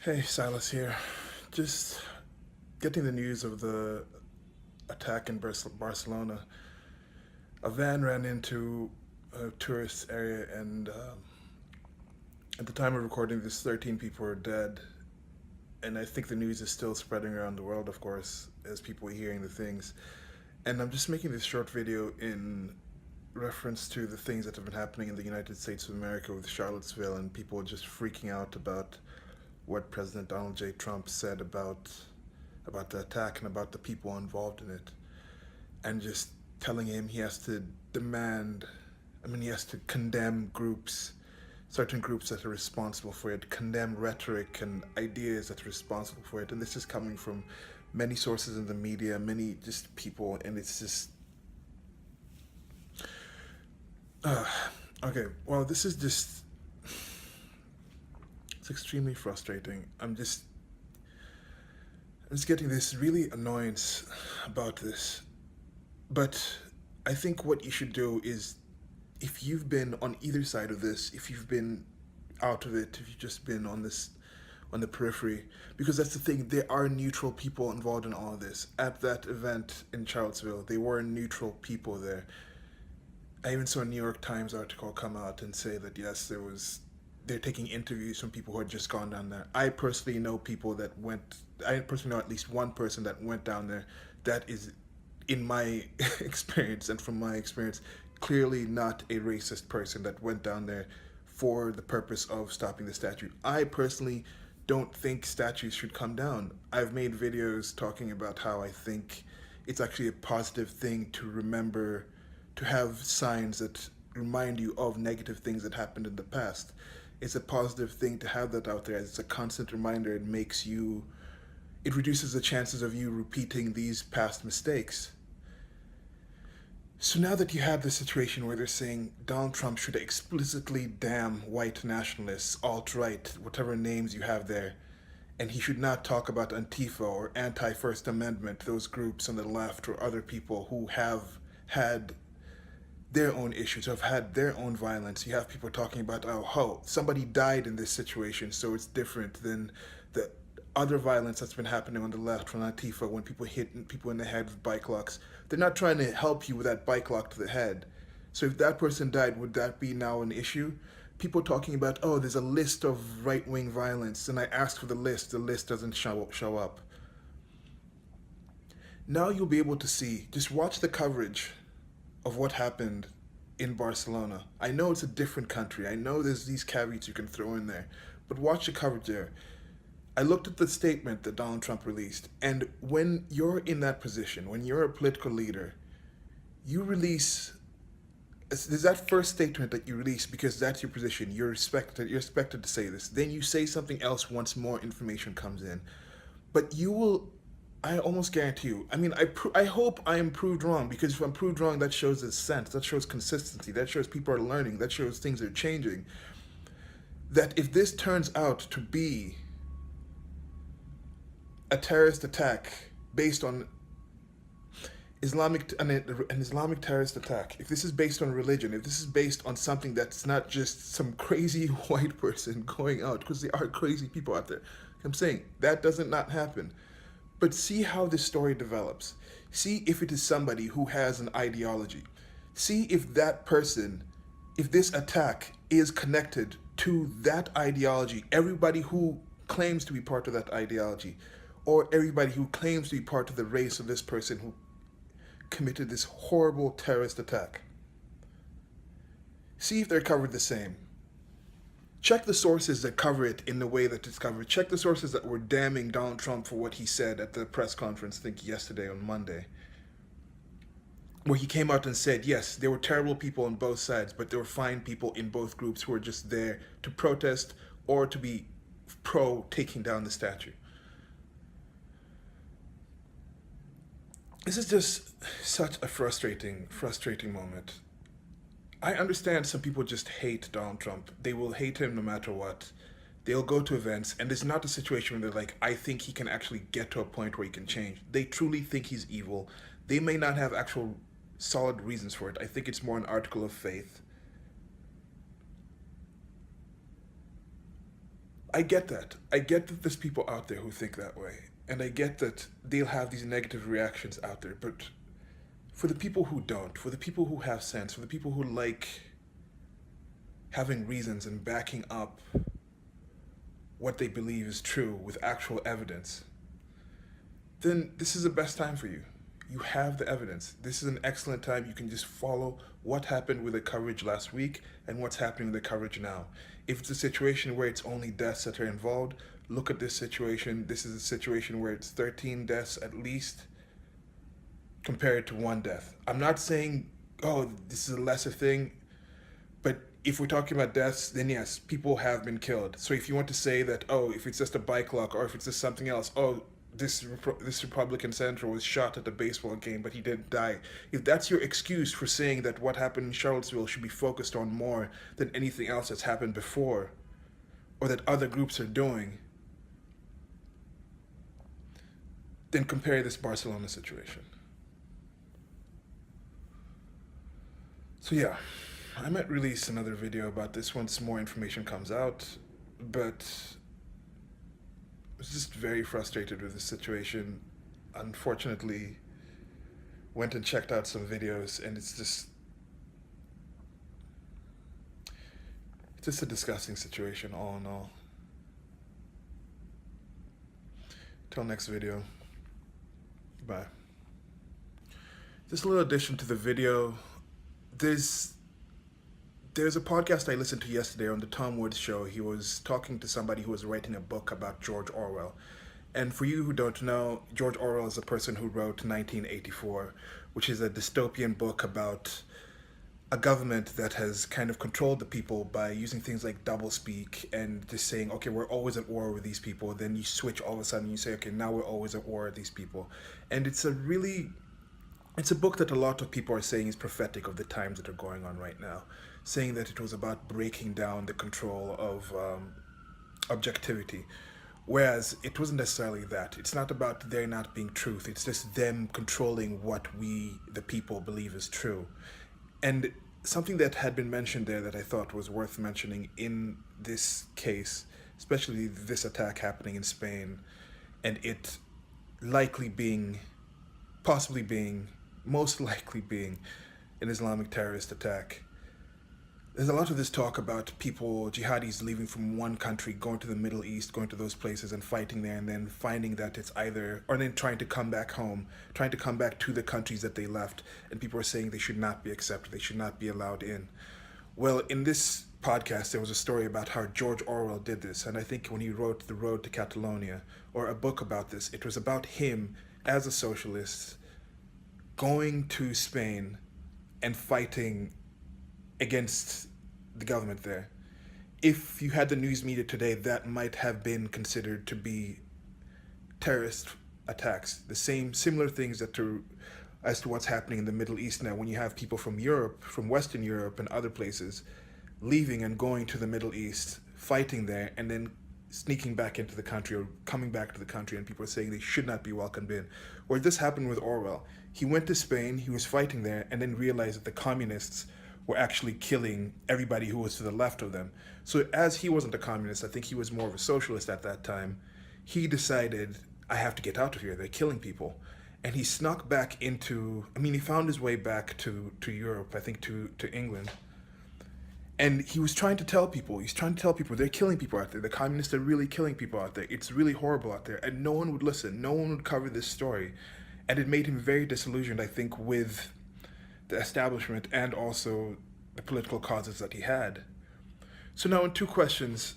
Hey, Silas here. Just getting the news of the attack in Barcelona. A van ran into a tourist area, and at the time of recording this, 13 people are dead. And I think the news is still spreading around the world, of course, as people are hearing the things. And I'm just making this short video in reference to the things that have been happening in the United States of America with Charlottesville and people just freaking out about what President Donald J. Trump said about the attack and about the people involved in it, and just telling him he has to demand, he has to condemn groups, certain groups that are responsible for it, condemn rhetoric and ideas that are responsible for it. And this is coming from many sources in the media, many just people, and it's just, uh, okay, well, this is just, it's extremely frustrating. I'm just getting this really annoyance about this. But I think what you should do is, if you've been on either side of this, if you've been out of it, if you've just been on the periphery, because that's the thing, there are neutral people involved in all of this. At that event in Charlottesville, there were neutral people there. I even saw a New York Times article come out and say that yes, they're taking interviews from people who had just gone down there. I personally know at least one person that went down there that is, in my experience and from my experience, clearly not a racist person that went down there for the purpose of stopping the statue. I personally don't think statues should come down. I've made videos talking about how I think it's actually a positive thing to remember, to have signs that remind you of negative things that happened in the past. It's a positive thing to have that out there. It's a constant reminder. It reduces the chances of you repeating these past mistakes. So now that you have the situation where they're saying Donald Trump should explicitly damn white nationalists, alt-right, whatever names you have there, and he should not talk about Antifa or anti-First Amendment, those groups on the left or other people who have had their own issues, have had their own violence. You have people talking about, oh, somebody died in this situation, so it's different than the other violence that's been happening on the left from Antifa when people hit people in the head with bike locks. They're not trying to help you with that bike lock to the head. So if that person died, would that be now an issue? People talking about, oh, there's a list of right-wing violence, and I asked for the list doesn't show up. Now you'll be able to see, just watch the coverage of what happened in Barcelona. I know it's a different country. I know there's these caveats you can throw in there, but watch the coverage there. I looked at the statement that Donald Trump released, and when you're in that position, when you're a political leader, you release, there's that first statement that you release because that's your position. You're expected to say this. Then you say something else once more information comes in. But you will, I almost guarantee you, I hope I am proved wrong, because if I'm proved wrong, that shows a sense, that shows consistency, that shows people are learning, that shows things are changing. That if this turns out to be a terrorist attack based on an Islamic terrorist attack, if this is based on religion, if this is based on something that's not just some crazy white person going out, because there are crazy people out there, I'm saying that doesn't not happen. But see how this story develops. See if it is somebody who has an ideology. See if that person, if this attack is connected to that ideology, everybody who claims to be part of that ideology, or everybody who claims to be part of the race of this person who committed this horrible terrorist attack. See if they're covered the same. Check the sources that cover it in the way that it's covered. Check the sources that were damning Donald Trump for what he said at the press conference, I think yesterday on Monday, where he came out and said, yes, there were terrible people on both sides, but there were fine people in both groups who were just there to protest or to be pro taking down the statue. This is just such a frustrating moment. I understand some people just hate Donald Trump. They will hate him no matter what. They'll go to events, and it's not a situation where they're like, I think he can actually get to a point where he can change. They truly think he's evil. They may not have actual solid reasons for it. I think it's more an article of faith. I get that. I get that there's people out there who think that way. And I get that they'll have these negative reactions out there. But for the people who don't, for the people who have sense, for the people who like having reasons and backing up what they believe is true with actual evidence, then this is the best time for you. You have the evidence. This is an excellent time. You can just follow what happened with the coverage last week and what's happening with the coverage now. If it's a situation where it's only deaths that are involved, look at this situation. This is a situation where it's 13 deaths at least compared to one death. I'm not saying, oh, this is a lesser thing, but if we're talking about deaths, then yes, people have been killed. So if you want to say that, oh, if it's just a bike lock or if it's just something else, oh, this Republican senator was shot at a baseball game, but he didn't die. If that's your excuse for saying that what happened in Charlottesville should be focused on more than anything else that's happened before, or that other groups are doing, then compare this Barcelona situation. So yeah, I might release another video about this once more information comes out, but I was just very frustrated with this situation. Unfortunately, went and checked out some videos, and it's just a disgusting situation all in all. Till next video, bye. Just a little addition to the video. There's a podcast I listened to yesterday on the Tom Woods show. He was talking to somebody who was writing a book about George Orwell. And for you who don't know, George Orwell is the person who wrote 1984, which is a dystopian book about a government that has kind of controlled the people by using things like doublespeak and just saying, okay, we're always at war with these people. Then you switch all of a sudden and you say, okay, now we're always at war with these people. And it's a book that a lot of people are saying is prophetic of the times that are going on right now, saying that it was about breaking down the control of objectivity, whereas it wasn't necessarily that. It's not about there not being truth. It's just them controlling what we, the people, believe is true. And something that had been mentioned there that I thought was worth mentioning in this case, especially this attack happening in Spain, and it most likely being an Islamic terrorist attack. There's a lot of this talk about people, jihadis, leaving from one country, going to the Middle East, going to those places and fighting there, and then finding that it's or then trying to come back home, trying to come back to the countries that they left, and people are saying they should not be accepted, they should not be allowed in. Well, in this podcast, there was a story about how George Orwell did this, and I think when he wrote The Road to Catalonia, or a book about this, it was about him as a socialist going to Spain and fighting against the government there. If you had the news media today, that might have been considered to be terrorist attacks. The similar things as to what's happening in the Middle East now, when you have people from Europe, from Western Europe and other places, leaving and going to the Middle East, fighting there, and then sneaking back into the country or coming back to the country, and people are saying they should not be welcomed in. Or this happened with Orwell. He went to Spain, he was fighting there, and then realized that the communists were actually killing everybody who was to the left of them. So as he wasn't a communist, I think he was more of a socialist at that time, he decided, I have to get out of here, they're killing people. And he snuck back he found his way back to Europe, I think to England. And he was trying to tell people, they're killing people out there. The communists are really killing people out there. It's really horrible out there. And no one would listen. No one would cover this story. And it made him very disillusioned, I think, with the establishment and also the political causes that he had. So now in two questions,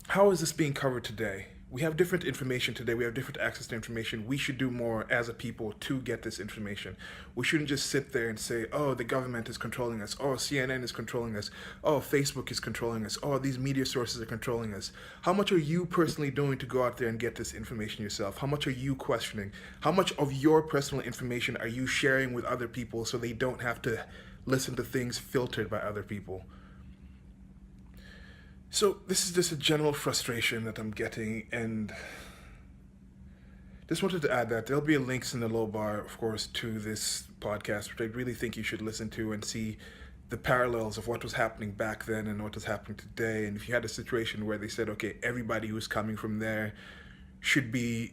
how is this being covered today? We have different information today. We have different access to information. We should do more as a people to get this information. We shouldn't just sit there and say, oh, the government is controlling us. Oh, CNN is controlling us. Oh, Facebook is controlling us. Oh, these media sources are controlling us. How much are you personally doing to go out there and get this information yourself? How much are you questioning? How much of your personal information are you sharing with other people so they don't have to listen to things filtered by other people? So this is just a general frustration that I'm getting, and just wanted to add that there'll be links in the low bar, of course, to this podcast, which I really think you should listen to and see the parallels of what was happening back then and what was happening today. And if you had a situation where they said, okay, should be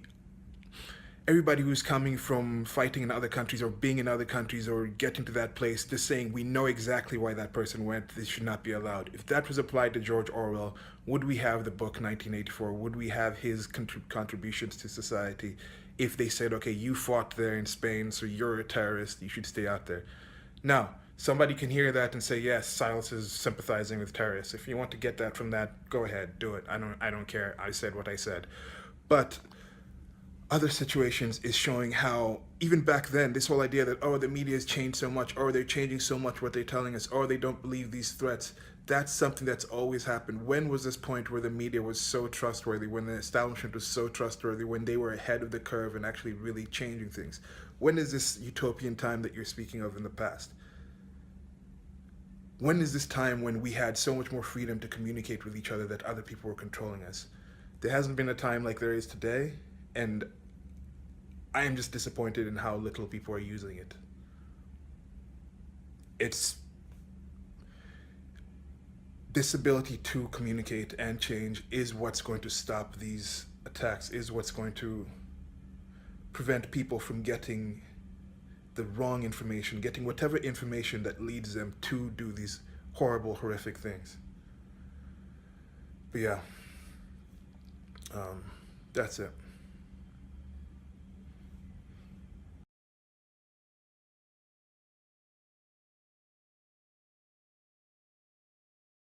everybody who's coming from fighting in other countries or being in other countries or getting to that place, just saying we know exactly why that person went, this should not be allowed. If that was applied to George Orwell, would we have the book 1984? Would we have his contributions to society if they said, okay, you fought there in Spain, so you're a terrorist, you should stay out there? Now, somebody can hear that and say, yes, Silas is sympathizing with terrorists. If you want to get that from that, go ahead, do it. I don't care. I said what I said. But other situations is showing how even back then this whole idea that, oh, the media has changed so much, or they're changing so much what they're telling us, or they don't believe these threats, that's something that's always happened. When was this point where the media was so trustworthy, when the establishment was so trustworthy, when they were ahead of the curve and actually really changing things? When is this utopian time that you're speaking of in the past? When is this time when we had so much more freedom to communicate with each other that other people were controlling us? There hasn't been a time like there is today, and I am just disappointed in how little people are using it. It's this ability to communicate and change is what's going to stop these attacks, is what's going to prevent people from getting the wrong information, getting whatever information that leads them to do these horrible, horrific things. But yeah, that's it.